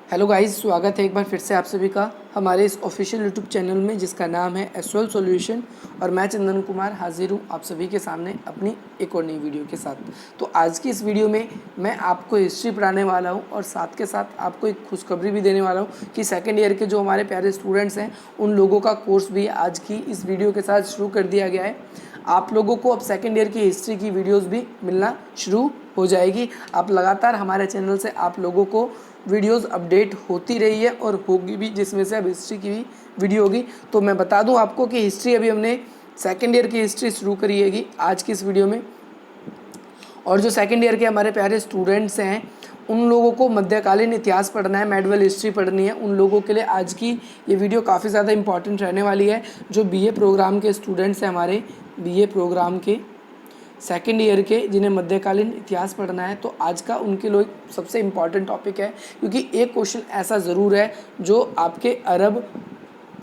Hello guys, स्वागत है एक बार फिर से आप सभी का हमारे इस ऑफिशियल यूट्यूब चैनल में जिसका नाम है एसवेल सॉल्यूशन। और मैं चंदन कुमार हाजिर हूँ आप सभी के सामने अपनी एक और नई वीडियो के साथ। तो आज की इस वीडियो में मैं आपको हिस्ट्री पढ़ाने वाला हूँ और साथ के साथ आपको एक खुशखबरी भी देने वाला हूँ कि सेकेंड ईयर के जो हमारे प्यारे स्टूडेंट्स हैं उन लोगों का कोर्स भी आज की इस वीडियो के साथ शुरू कर दिया गया है। आप लोगों को अब सेकेंड ईयर की हिस्ट्री की वीडियोस भी मिलना शुरू हो जाएगी। आप लगातार हमारे चैनल से आप लोगों को वीडियोस अपडेट होती रही है और होगी भी, जिसमें से अब हिस्ट्री की भी वीडियो होगी। तो मैं बता दूं आपको कि हिस्ट्री अभी हमने सेकेंड ईयर की हिस्ट्री शुरू करी हैगी आज की इस वीडियो में। और जो सेकेंड ईयर के हमारे प्यारे स्टूडेंट्स हैं उन लोगों को मध्यकालीन इतिहास पढ़ना है, मेडिवल हिस्ट्री पढ़नी है, उन लोगों के लिए आज की ये वीडियो काफ़ी ज़्यादा इंपॉर्टेंट रहने वाली है। जो बीए प्रोग्राम के स्टूडेंट्स हैं, हमारे बीए प्रोग्राम के सेकेंड ईयर के, जिन्हें मध्यकालीन इतिहास पढ़ना है, तो आज का उनके लिए सबसे इम्पॉर्टेंट टॉपिक है। क्योंकि एक क्वेश्चन ऐसा ज़रूर है जो आपके अरब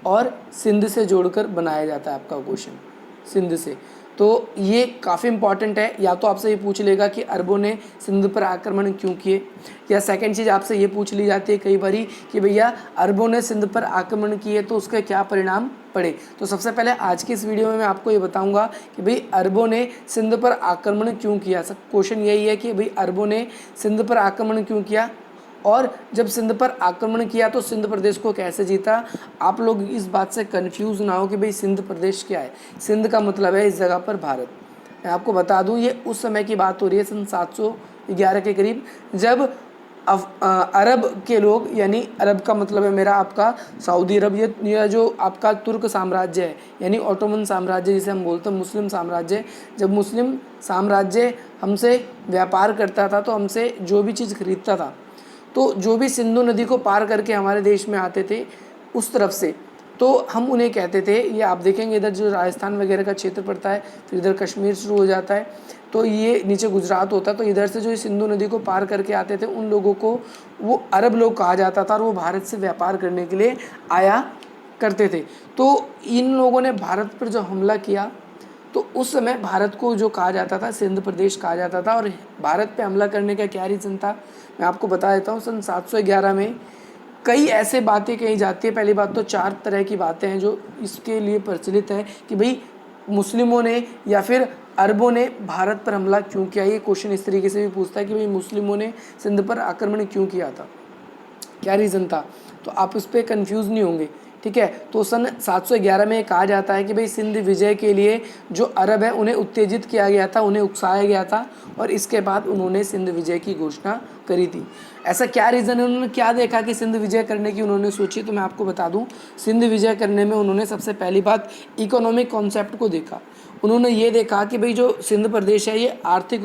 और सिंध से जोड़कर बनाया जाता है। आपका क्वेश्चन सिंध से, तो ये काफ़ी इंपॉर्टेंट है। या तो आपसे ये पूछ लेगा कि अरबों ने सिंध पर आक्रमण क्यों किए, या सेकंड चीज़ आपसे ये पूछ ली जाती है कई बारी कि भैया अरबों ने सिंध पर आक्रमण किए तो उसके क्या परिणाम पड़े। तो सबसे पहले आज की इस वीडियो में मैं आपको ये बताऊंगा कि भाई अरबों ने सिंध पर आक्रमण क्यों किया। सब क्वेश्चन यही है कि भाई अरबों ने सिंध पर आक्रमण क्यों किया, और जब सिंध पर आक्रमण किया तो सिंध प्रदेश को कैसे जीता। आप लोग इस बात से कंफ्यूज ना हो कि भाई सिंध प्रदेश क्या है। सिंध का मतलब है इस जगह पर भारत। मैं आपको बता दूं ये उस समय की बात हो रही है सन 711 के करीब, जब अरब के लोग, यानी अरब का मतलब है मेरा आपका सऊदी अरब, ये जो आपका तुर्क साम्राज्य है, यानी ऑटोमन साम्राज्य जिसे हम बोलते हैं, मुस्लिम साम्राज्य। जब मुस्लिम साम्राज्य हमसे व्यापार करता था तो हमसे जो भी चीज़ खरीदता था, तो जो भी सिंधु नदी को पार करके हमारे देश में आते थे उस तरफ से, तो हम उन्हें कहते थे, ये आप देखेंगे इधर जो राजस्थान वगैरह का क्षेत्र पड़ता है, फिर इधर कश्मीर शुरू हो जाता है, तो ये नीचे गुजरात होता है, तो इधर से जो सिंधु नदी को पार करके आते थे उन लोगों को वो अरब लोग कहा जाता था, और वो भारत से व्यापार करने के लिए आया करते थे। तो इन लोगों ने भारत पर जो हमला किया, तो उस समय भारत को जो कहा जाता था सिंध प्रदेश कहा जाता था। और भारत पे हमला करने का क्या रीज़न था, मैं आपको बता देता हूँ। सन 711 में कई ऐसे बातें कही जाती है। पहली बात तो 4 तरह की बातें हैं जो इसके लिए प्रचलित है कि भाई मुस्लिमों ने या फिर अरबों ने भारत पर हमला क्यों किया। ये क्वेश्चन इस तरीके से भी पूछता है कि भाई मुस्लिमों ने सिंध पर आक्रमण क्यों किया था, क्या रीज़न था। तो आप उस पर कन्फ्यूज़ नहीं होंगे, ठीक है। तो सन 711 में कहा जाता है कि भाई सिंध विजय के लिए जो अरब है उन्हें उत्तेजित किया गया था, उन्हें उकसाया गया था, और इसके बाद उन्होंने सिंध विजय की घोषणा करी थी। ऐसा क्या रीज़न है, उन्होंने क्या देखा कि सिंध विजय करने की उन्होंने सोची। तो मैं आपको बता दूं, सिंध विजय करने में उन्होंने सबसे पहली बात इकोनॉमिक कॉन्सेप्ट को देखा। उन्होंने ये देखा कि भाई जो सिंध प्रदेश है ये आर्थिक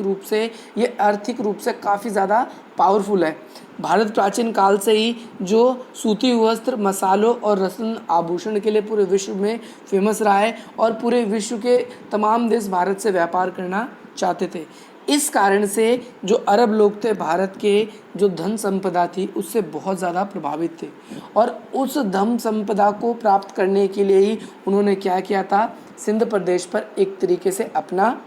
रूप से काफ़ी ज़्यादा पावरफुल है। भारत प्राचीन काल से ही जो सूती वस्त्र, मसालों और रत्न आभूषण के लिए पूरे विश्व में फेमस रहा है, और पूरे विश्व के तमाम देश भारत से व्यापार करना चाहते थे। इस कारण से जो अरब लोग थे, भारत के जो धन संपदा थी उससे बहुत ज़्यादा प्रभावित थे, और उस धन संपदा को प्राप्त करने के लिए ही उन्होंने क्या किया था, सिंध प्रदेश पर एक तरीके से अपना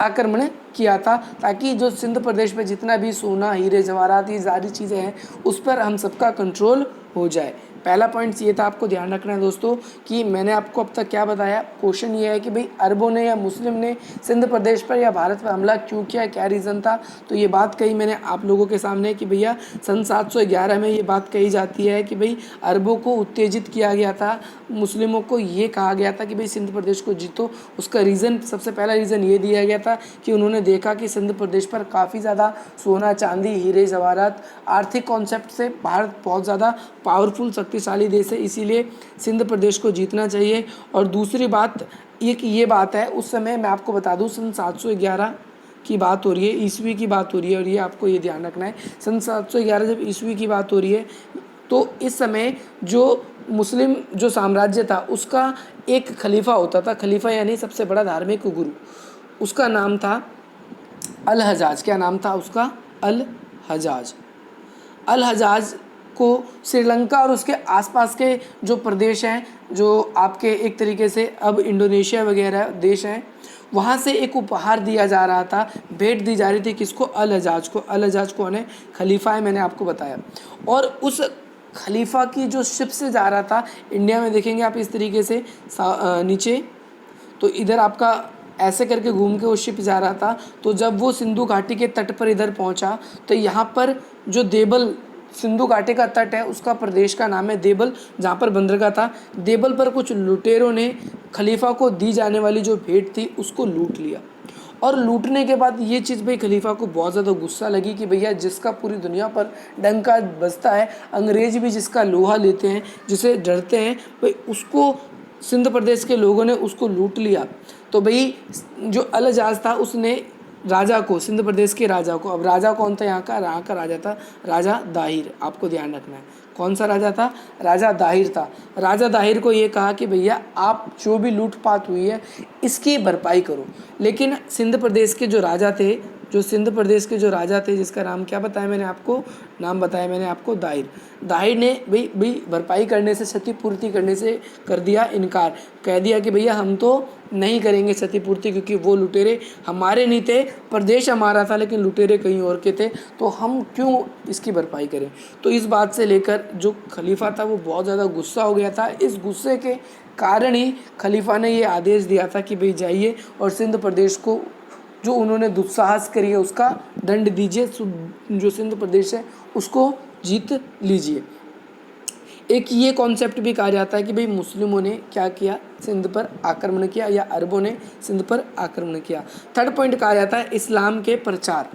आक्रमण किया था, ताकि जो सिंध प्रदेश में जितना भी सोना, हीरे जवाहरात, ये सारी चीज़ें हैं उस पर हम सबका कंट्रोल हो जाए। पहला पॉइंट ये था, आपको ध्यान रखना है दोस्तों कि मैंने आपको अब तक क्या बताया। क्वेश्चन ये है कि भाई अरबों ने या मुस्लिम ने सिंध प्रदेश पर या भारत पर हमला क्यों किया, क्या रीज़न था। तो ये बात कही मैंने आप लोगों के सामने कि भैया सन 711 में ये बात कही जाती है कि भाई अरबों को उत्तेजित किया गया था, मुस्लिमों को ये कहा गया था कि भाई सिंध प्रदेश को जीतो। उसका रीज़न, सबसे पहला रीज़न ये दिया गया था कि उन्होंने देखा कि सिंध प्रदेश पर काफ़ी ज़्यादा सोना, चांदी, हीरे जवाहरात, आर्थिक कॉन्सेप्ट से भारत बहुत ज़्यादा पावरफुल, शक्तिशाली देश है, इसीलिए सिंध प्रदेश को जीतना चाहिए। और दूसरी बात ये बात है, उस समय मैं आपको बता दूं सन 711 की बात हो रही है, ईस्वी की बात हो रही है, और ये आपको ये ध्यान रखना है। सन 711 जब ईस्वी की बात हो रही है तो इस समय जो मुस्लिम जो साम्राज्य था उसका एक खलीफा होता था। खलीफा यानी सबसे बड़ा धार्मिक गुरु, उसका नाम था अल हजाज। क्या नाम था उसका? अल हजाज। अल हजाज को श्रीलंका और उसके आसपास के जो प्रदेश हैं, जो आपके एक तरीके से अब इंडोनेशिया वगैरह देश हैं, वहाँ से एक उपहार दिया जा रहा था, भेंट दी जा रही थी। किसको? अल हजाज को। अल हजाज कौन है? खलीफा है, मैंने आपको बताया। और उस खलीफा की जो शिप से जा रहा था, इंडिया में देखेंगे आप इस तरीके से नीचे, तो इधर आपका ऐसे करके घूम के वो शिप जा रहा था। तो जब वो सिंधु घाटी के तट पर इधर पहुंचा, तो यहाँ पर जो देबल, सिंधु घाटी का तट है, उसका प्रदेश का नाम है देबल, जहाँ पर बंदरगाह था। देबल पर कुछ लुटेरों ने खलीफा को दी जाने वाली जो भेंट थी उसको लूट लिया। और लूटने के बाद ये चीज़ भाई खलीफा को बहुत ज़्यादा गुस्सा लगी कि भैया जिसका पूरी दुनिया पर डंका बजता है, अंग्रेज भी जिसका लोहा लेते हैं, जिसे डरते हैं, भाई उसको सिंध प्रदेश के लोगों ने उसको लूट लिया। तो भाई जो अल हज्जाज था उसने राजा को, सिंध प्रदेश के राजा को, अब राजा कौन था यहाँ का राजा था राजा दाहिर, आपको ध्यान रखना है। कौन सा राजा था? राजा दाहिर था। राजा दाहिर को ये कहा कि भैया आप जो भी लूटपाट हुई है इसकी भरपाई करो। लेकिन सिंध प्रदेश के जो राजा थे, जिसका नाम क्या बताया मैंने आपको, नाम बताया मैंने आपको दाहिर। दाहिर ने भाई भरपाई करने से, क्षतिपूर्ति करने से कर दिया इनकार। कह दिया कि भैया हम तो नहीं करेंगे क्षतिपूर्ति, क्योंकि वो लुटेरे हमारे नहीं थे, प्रदेश हमारा था, लेकिन लुटेरे कहीं और के थे, तो हम क्यों इसकी भरपाई करें। तो इस बात से लेकर जो खलीफा था वो बहुत ज़्यादा गुस्सा हो गया था। इस गुस्से के कारण ही खलीफा ने ये आदेश दिया था कि भाई जाइए और सिंध प्रदेश को जो उन्होंने दुस्साहस करी है उसका दंड दीजिए, जो सिंध प्रदेश है उसको जीत लीजिए। एक ये कॉन्सेप्ट भी कहा जाता है कि भाई मुस्लिमों ने क्या किया, सिंध पर आक्रमण किया, या अरबों ने सिंध पर आक्रमण किया। थर्ड पॉइंट कहा जाता है इस्लाम के प्रचार।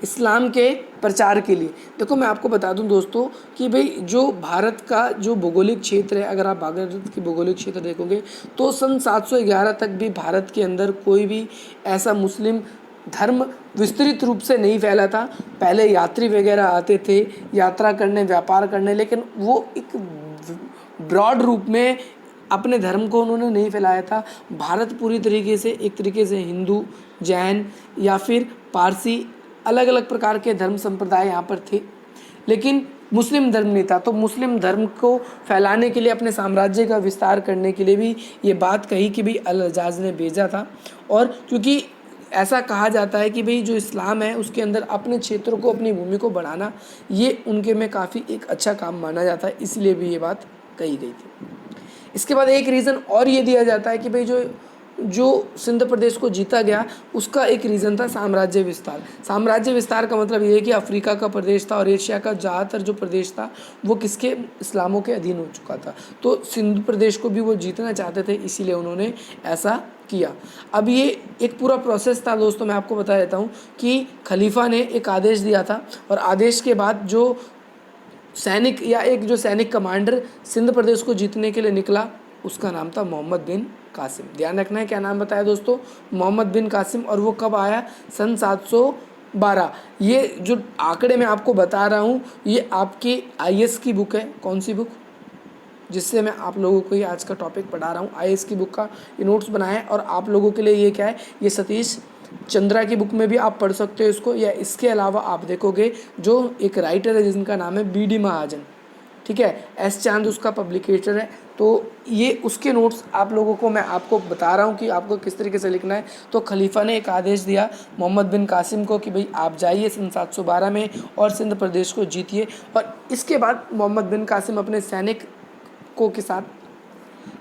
इस्लाम के प्रचार के लिए देखो मैं आपको बता दूं दोस्तों कि भाई जो भारत का जो भौगोलिक क्षेत्र है, अगर आप भारत की भौगोलिक क्षेत्र देखोगे तो सन 711 तक भी भारत के अंदर कोई भी ऐसा मुस्लिम धर्म विस्तृत रूप से नहीं फैला था। पहले यात्री वगैरह आते थे यात्रा करने, व्यापार करने, लेकिन वो एक ब्रॉड रूप में अपने धर्म को उन्होंने नहीं फैलाया था। भारत पूरी तरीके से एक तरीके से हिंदू, जैन या फिर पारसी, अलग अलग प्रकार के धर्म संप्रदाय यहाँ पर थे, लेकिन मुस्लिम धर्म नहीं था। तो मुस्लिम धर्म को फैलाने के लिए, अपने साम्राज्य का विस्तार करने के लिए भी ये बात कही कि भाई अल हज्जाज ने भेजा था। और क्योंकि ऐसा कहा जाता है कि भाई जो इस्लाम है उसके अंदर अपने क्षेत्रों को, अपनी भूमि को बढ़ाना, ये उनके में काफ़ी एक अच्छा काम माना जाता है, इसलिए भी ये बात कही गई थी। इसके बाद एक रीज़न और ये दिया जाता है कि भाई जो सिंध प्रदेश को जीता गया उसका एक रीज़न था साम्राज्य विस्तार। साम्राज्य विस्तार का मतलब ये है कि अफ्रीका का प्रदेश था और एशिया का ज़्यादातर जो प्रदेश था वो किसके, इस्लामों के अधीन हो चुका था। तो सिंध प्रदेश को भी वो जीतना चाहते थे, इसीलिए उन्होंने ऐसा किया। अब ये एक पूरा प्रोसेस था दोस्तों, मैं आपको बता देता हूँ कि खलीफा ने एक आदेश दिया था, और आदेश के बाद जो सैनिक या एक जो सैनिक कमांडर सिंध प्रदेश को जीतने के लिए निकला उसका नाम था मोहम्मद बिन कासिम। ध्यान रखना है क्या नाम बताया दोस्तों, मोहम्मद बिन कासिम। और वो कब आया? सन 712। ये जो आंकड़े मैं आपको बता रहा हूँ ये आपकी IAS की बुक है। कौन सी बुक? जिससे मैं आप लोगों को ये आज का टॉपिक पढ़ा रहा हूँ, IAS की बुक का ये नोट्स बनाया है। और आप लोगों के लिए ये क्या है, ये सतीश चंद्रा की बुक में भी आप पढ़ सकते हो इसको, या इसके अलावा आप देखोगे जो एक राइटर है जिनका नाम है BD महाजन, ठीक है, S चांद उसका पब्लिकेटर है। तो ये उसके नोट्स आप लोगों को मैं आपको बता रहा हूँ कि आपको किस तरीके से लिखना है। तो खलीफा ने एक आदेश दिया मोहम्मद बिन कासिम को कि भाई आप जाइए सन 712 में और सिंध प्रदेश को जीतिए। और इसके बाद मोहम्मद बिन कासिम अपने सैनिकों के साथ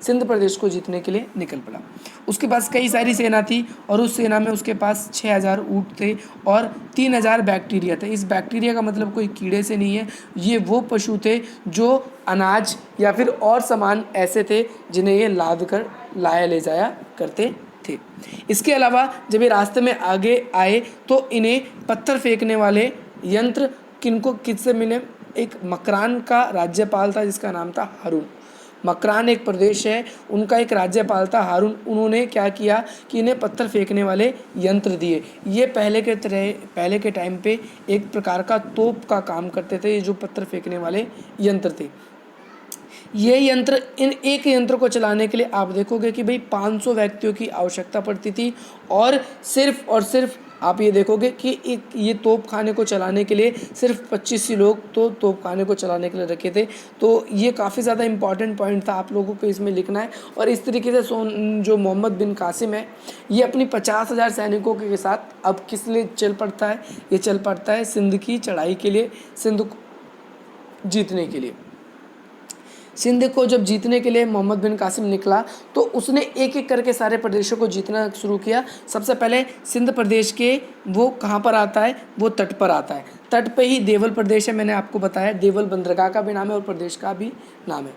सिंध प्रदेश को जीतने के लिए निकल पड़ा। उसके पास कई सारी सेना थी और उस सेना में उसके पास 6000 ऊँट थे और 3000 बैक्टीरिया थे। इस बैक्टीरिया का मतलब कोई कीड़े से नहीं है, ये वो पशु थे जो अनाज या फिर और सामान ऐसे थे जिन्हें ये लाद कर लाया ले जाया करते थे। इसके अलावा जब ये रास्ते में आगे आए तो इन्हें पत्थर फेंकने वाले यंत्र किससे मिले? एक मकरान का राज्यपाल था जिसका नाम था हारून। मकरान एक प्रदेश है, उनका एक राज्यपाल था हारून। उन्होंने क्या किया कि इन्हें पत्थर फेंकने वाले यंत्र दिए। ये पहले के टाइम पे एक प्रकार का तोप का काम करते थे, ये जो पत्थर फेंकने वाले यंत्र थे। ये यंत्र, इन एक यंत्र को चलाने के लिए आप देखोगे कि भाई 500 व्यक्तियों की आवश्यकता पड़ती थी, और सिर्फ आप ये देखोगे कि एक ये तोप खाने को चलाने के लिए सिर्फ 25 ही लोग तो तोप खाने को चलाने के लिए रखे थे। तो ये काफ़ी ज़्यादा इंपॉर्टेंट पॉइंट था, आप लोगों को इसमें लिखना है। और इस तरीके से जो मोहम्मद बिन कासिम है ये अपनी 50,000 सैनिकों के साथ अब किस लिए चल पड़ता है? ये चल पड़ता है सिंध की चढ़ाई के लिए, सिंध को जीतने के लिए। सिंध को जब जीतने के लिए मोहम्मद बिन कासिम निकला तो उसने एक एक करके सारे प्रदेशों को जीतना शुरू किया। सबसे पहले सिंध प्रदेश के वो कहाँ पर आता है, वो तट पर आता है। तट पे ही देवल प्रदेश है, मैंने आपको बताया, देवल बंदरगाह का भी नाम है और प्रदेश का भी नाम है।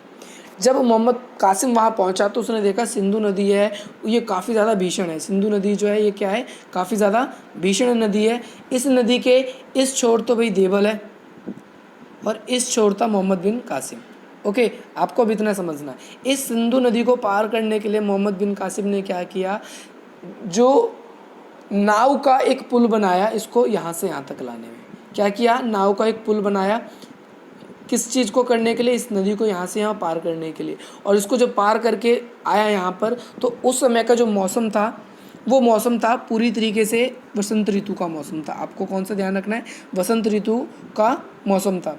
जब मोहम्मद कासिम वहाँ पहुँचा तो उसने देखा सिंधु नदी है, ये काफ़ी ज़्यादा भीषण है। सिंधु नदी जो है ये क्या है, काफ़ी ज़्यादा भीषण नदी है। इस नदी के इस छोर तो भाई देवल है और इस छोर था मोहम्मद बिन कासिम। ओके, आपको अब इतना समझना है। इस सिंधु नदी को पार करने के लिए मोहम्मद बिन कासिम ने क्या किया, जो नाव का एक पुल बनाया इसको यहाँ से यहाँ तक लाने में। क्या किया, नाव का एक पुल बनाया, किस चीज़ को करने के लिए, इस नदी को यहाँ से यहाँ पार करने के लिए। और इसको जब पार करके आया यहाँ पर तो उस समय का जो मौसम था वो मौसम था पूरी तरीके से वसंत ऋतु का मौसम था। आपको कौन सा ध्यान रखना है, वसंत ऋतु का मौसम था।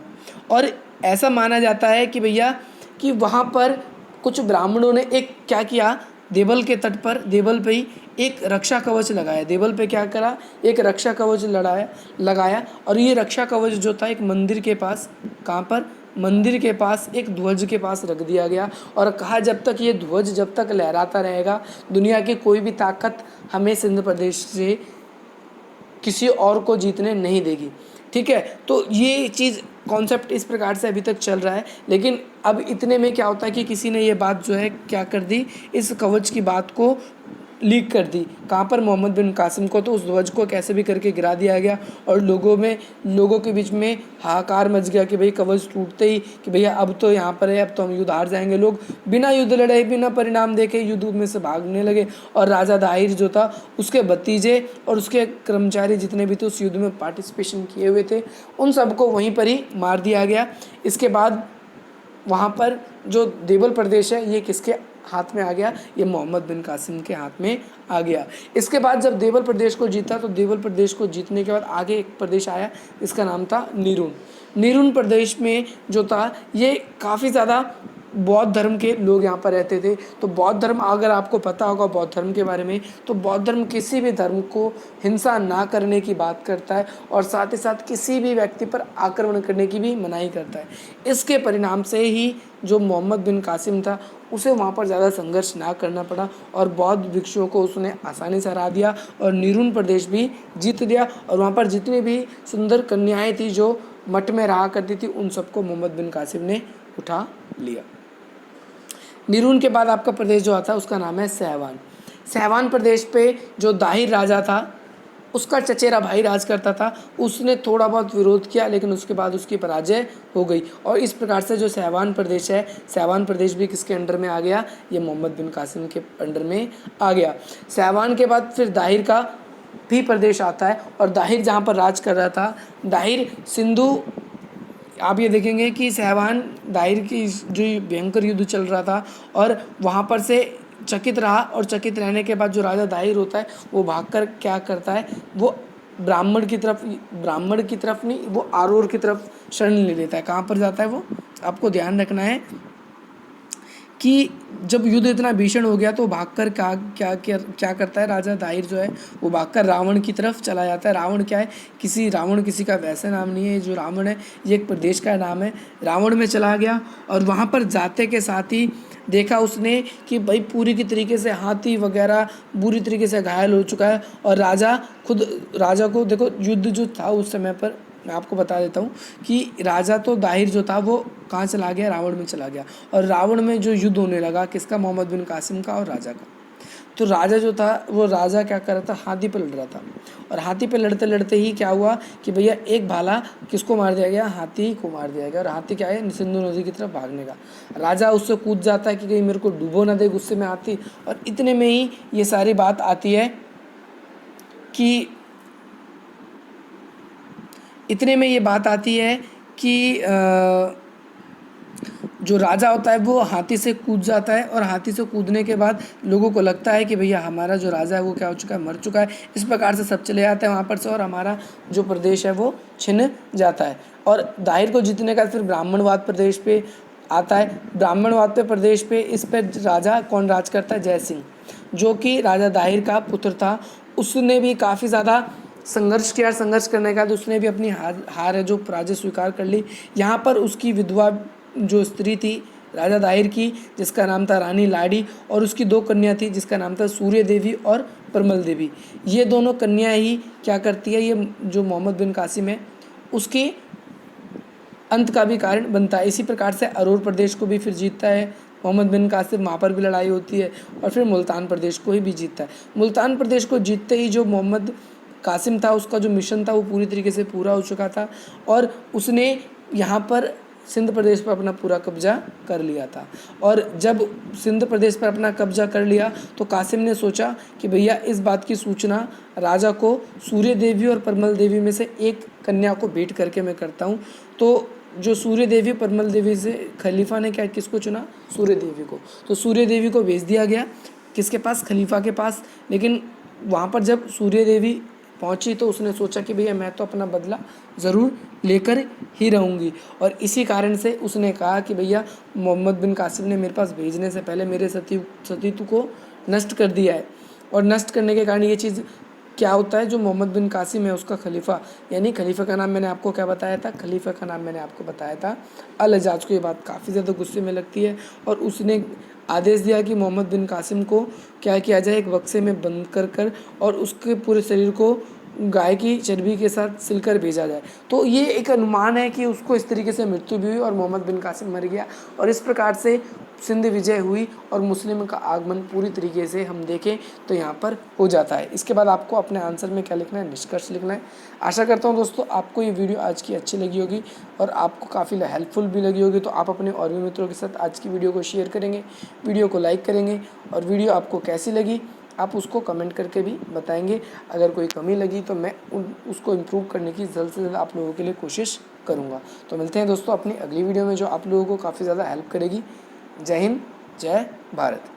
और ऐसा माना जाता है कि भैया कि वहाँ पर कुछ ब्राह्मणों ने एक क्या किया, देवल के तट पर, देवल पे ही एक रक्षा कवच लगाया। देवल पे क्या करा, एक रक्षा कवच लगाया। और ये रक्षा कवच जो था एक मंदिर के पास, कहाँ पर, मंदिर के पास एक ध्वज के पास रख दिया गया। और कहा जब तक ये ध्वज जब तक लहराता रहेगा दुनिया की कोई भी ताकत हमें सिंध प्रदेश से किसी और को जीतने नहीं देगी। ठीक है, तो ये चीज़ कॉन्सेप्ट इस प्रकार से अभी तक चल रहा है। लेकिन अब इतने में क्या होता है कि किसी ने ये बात जो है क्या कर दी, इस कवच की बात को लीक कर दी। कहाँ पर, मोहम्मद बिन कासिम को। तो उस ध्वज को कैसे भी करके गिरा दिया गया और लोगों के बीच में हाहाकार मच गया कि भाई कवच टूटते ही कि भैया अब तो यहाँ पर है, अब तो हम युद्ध हार जाएंगे। लोग बिना युद्ध लड़े, बिना परिणाम देखे युद्ध में से भागने लगे। और राजा दाहिर जो था, उसके भतीजे और उसके कर्मचारी जितने भी थे उस युद्ध में पार्टिसिपेशन किए हुए थे, उन सबको वहीं पर ही मार दिया गया। इसके बाद वहाँ पर जो देवल प्रदेश है ये किसके हाथ में आ गया, ये मोहम्मद बिन कासिम के हाथ में आ गया। इसके बाद जब देवल प्रदेश को जीता तो देवल प्रदेश को जीतने के बाद आगे एक प्रदेश आया, इसका नाम था नीरून। नीरून प्रदेश में जो था ये काफ़ी ज़्यादा बौद्ध धर्म के लोग यहाँ पर रहते थे। तो बौद्ध धर्म, अगर आपको पता होगा बौद्ध धर्म के बारे में, तो बौद्ध धर्म किसी भी धर्म को हिंसा ना करने की बात करता है और साथ ही साथ किसी भी व्यक्ति पर आक्रमण करने की भी मनाही करता है। इसके परिणाम से ही जो मोहम्मद बिन कासिम था उसे वहाँ पर ज़्यादा संघर्ष ना करना पड़ा और बौद्ध भिक्षुओं को उसने आसानी से हरा दिया और नीरून प्रदेश भी जीत दिया। और वहाँ पर जितनी भी सुंदर कन्याएँ थी जो मठ में रहा करती थी उन सबको मोहम्मद बिन कासिम ने उठा लिया। नीरून के बाद आपका प्रदेश जो आता है उसका नाम है सहवान। सहवान प्रदेश पे जो दाहिर राजा था उसका चचेरा भाई राज करता था। उसने थोड़ा बहुत विरोध किया लेकिन उसके बाद उसकी पराजय हो गई और इस प्रकार से जो सहवान प्रदेश है, सहवान प्रदेश भी किसके अंडर में आ गया, ये मोहम्मद बिन कासिम के अंडर में आ गया। सहवान के बाद फिर दाहिर का भी प्रदेश आता है और दाहिर जहाँ पर राज कर रहा था, दाहिर सिंधु, आप ये देखेंगे कि सहवान दाहिर की जो भयंकर युद्ध चल रहा था और वहाँ पर से चकित रहा और चकित रहने के बाद जो राजा दाहिर होता है वो भागकर क्या करता है, वो ब्राह्मण की तरफ नहीं, वो आरोर की तरफ शरण ले लेता है। कहाँ पर जाता है वो, आपको ध्यान रखना है कि जब युद्ध इतना भीषण हो गया तो भागकर क्या करता है राजा दाहिर जो है, वो भागकर रावण की तरफ चला जाता है। रावण क्या है, रावण किसी का वैसे नाम नहीं है, जो रावण है ये एक प्रदेश का नाम है। रावण में चला गया और वहाँ पर जाते के साथ ही देखा उसने कि भाई पूरी की तरीके से हाथी वगैरह बुरी तरीके से घायल हो चुका है और राजा को देखो, युद्ध जो था उस समय पर मैं आपको बता देता हूँ कि राजा तो दाहिर जो था वो कहाँ चला गया, रावण में चला गया। और रावण में जो युद्ध होने लगा किसका, मोहम्मद बिन कासिम का और राजा का। तो राजा जो था वो राजा क्या कर रहा था, हाथी पे लड़ रहा था और हाथी पे लड़ते लड़ते ही क्या हुआ कि भैया एक भाला किसको मार दिया गया, हाथी को मार दिया गया। और हाथी क्या है, सिंधु नदी की तरफ भागने का। राजा उससे कूद जाता है कि कहीं मेरे को डूबो ना दे गुस्से में हाथी। और इतने में ही ये सारी बात आती है कि जो राजा होता है वो हाथी से कूद जाता है और हाथी से कूदने के बाद लोगों को लगता है कि भैया हमारा जो राजा है वो क्या हो चुका है, मर चुका है। इस प्रकार से सब चले जाते हैं वहाँ पर से और हमारा जो प्रदेश है वो छिन जाता है। और दाहिर को जीतने का फिर ब्राह्मणवाद प्रदेश पे आता है। ब्राह्मणवाद पे प्रदेश पे इस पर राजा कौन राज करता है, जय सिंह, जो कि राजा दाहिर का पुत्र था। उसने भी काफ़ी ज़्यादा संघर्ष किया। संघर्ष करने के बाद उसने भी अपनी हार है जो पराजय स्वीकार कर ली। यहाँ पर उसकी विधवा जो स्त्री थी राजा दाहिर की, जिसका नाम था रानी लाडी, और उसकी 2 कन्या थी जिसका नाम था सूर्य देवी और परमल देवी। ये दोनों कन्या ही क्या करती है, ये जो मोहम्मद बिन कासिम है उसके अंत का भी कारण बनता है। इसी प्रकार से अरौर प्रदेश को भी फिर जीतता है मोहम्मद बिन कासिम, वहाँ पर भी लड़ाई होती है, और फिर मुल्तान प्रदेश को ही भी जीतता है। मुल्तान प्रदेश को जीतते ही जो मोहम्मद कासिम था उसका जो मिशन था वो पूरी तरीके से पूरा हो चुका था, और उसने यहाँ पर सिंध प्रदेश पर अपना पूरा कब्जा कर लिया था। और जब सिंध प्रदेश पर अपना कब्जा कर लिया तो कासिम ने सोचा कि भैया इस बात की सूचना राजा को सूर्य देवी और परमल देवी में से एक कन्या को भेंट करके मैं करता हूँ। तो जो सूर्य देवी परमल देवी से खलीफा ने क्या किसको चुना, सूर्य देवी को। तो सूर्य देवी को भेज दिया गया किसके पास, खलीफा के पास। लेकिन वहाँ पर जब सूर्य देवी पहुँची तो उसने सोचा कि भैया मैं तो अपना बदला ज़रूर लेकर ही रहूँगी, और इसी कारण से उसने कहा कि भैया मोहम्मद बिन कासिम ने मेरे पास भेजने से पहले मेरे सतीत्व को नष्ट कर दिया है, और नष्ट करने के कारण ये चीज़ क्या होता है, जो मोहम्मद बिन कासिम है उसका खलीफा, यानी खलीफा का नाम मैंने आपको क्या बताया था, खलीफा का नाम मैंने आपको बताया था अल हज्जाज को। ये बात काफ़ी ज़्यादा गुस्से में लगती है और उसने आदेश दिया कि मोहम्मद बिन कासिम को क्या किया जाए, एक बक्से में बंद कर और उसके पूरे शरीर को गाय की चर्बी के साथ सिलकर भेजा जाए। तो ये एक अनुमान है कि उसको इस तरीके से मृत्यु भी हुई और मोहम्मद बिन कासिम मर गया, और इस प्रकार से सिंध विजय हुई और मुस्लिम का आगमन पूरी तरीके से हम देखें तो यहाँ पर हो जाता है। इसके बाद आपको अपने आंसर में क्या लिखना है, निष्कर्ष लिखना है। आशा करता हूँ दोस्तों आपको ये वीडियो आज की अच्छी लगी होगी और आपको काफ़ी हेल्पफुल भी लगी होगी। तो आप अपने और भी मित्रों के साथ आज की वीडियो को शेयर करेंगे, वीडियो को लाइक करेंगे, और वीडियो आपको कैसी लगी आप उसको कमेंट करके भी बताएंगे। अगर कोई कमी लगी तो मैं उसको इम्प्रूव करने की जल्द से जल्द आप लोगों के लिए कोशिश करूँगा। तो मिलते हैं दोस्तों अपनी अगली वीडियो में जो आप लोगों को काफ़ी ज़्यादा हेल्प करेगी। जय हिंद, जय भारत।